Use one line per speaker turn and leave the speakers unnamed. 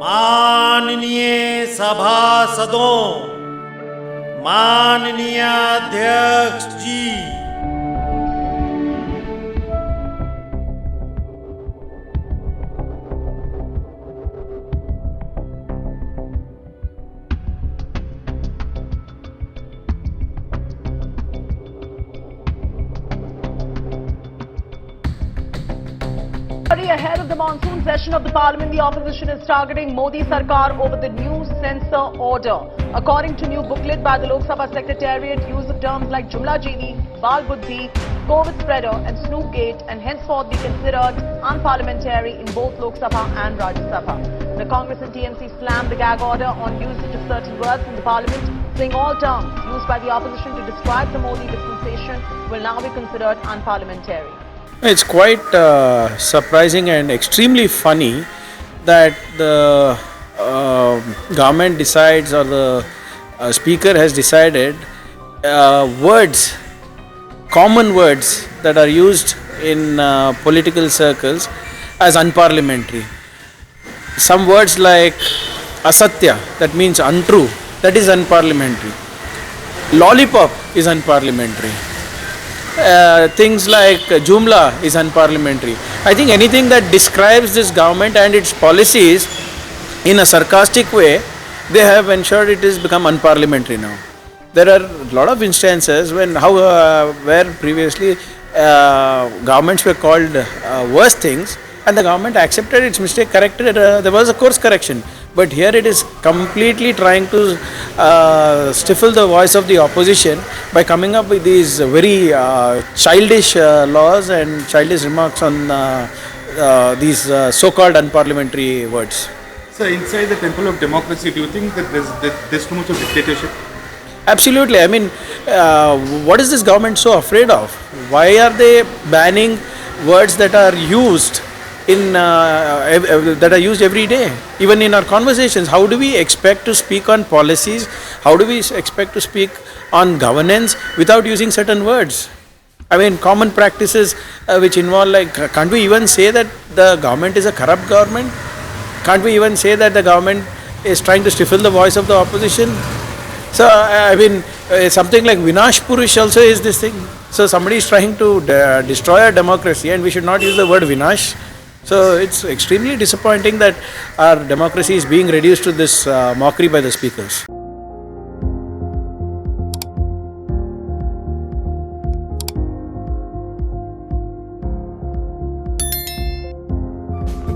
माननीय सभासदों, माननीय अध्यक्ष जी,
Ahead of the monsoon session of the parliament, the opposition is targeting Modi Sarkar over the new censor order. According to new booklet by the Lok Sabha Secretariat, use of terms like Jumlajeevi, Bal Buddhi, COVID spreader and Snoopgate and henceforth be considered unparliamentary in both Lok Sabha and Rajya Sabha. The Congress and TMC slammed the gag order on usage of certain words in the parliament, saying all terms used by the opposition to describe the Modi dispensation will now be considered unparliamentary.
It's quite surprising and extremely funny that the government decides, or the speaker has decided words, common words that are used in political circles as unparliamentary. Some words like asatya, that means untrue, that is unparliamentary. Lollipop is unparliamentary. Things like Jumla is unparliamentary. I think anything that describes this government and its policies in a sarcastic way, they have ensured it has become unparliamentary now. There are a lot of instances where previously governments were called worse things, and the government accepted its mistake, corrected, there was a course correction. But here it is completely trying to stifle the voice of the opposition by coming up with these very childish laws and childish remarks on these so-called unparliamentary words.
So inside the temple of democracy, do you think that there's too much of dictatorship?
Absolutely. I mean, what is this government so afraid of? Why are they banning words that are used that are used every day, even in our conversations? How do we expect to speak on policies? How do we expect to speak on governance without using certain words? I mean, common practices which involve, like, can't we even say that the government is a corrupt government? Can't we even say that the government is trying to stifle the voice of the opposition? So, I mean, something like Vinash Purush also is this thing. So, somebody is trying to destroy our democracy, and we should not use the word Vinash. So it's extremely disappointing that our democracy is being reduced to this mockery by the speakers.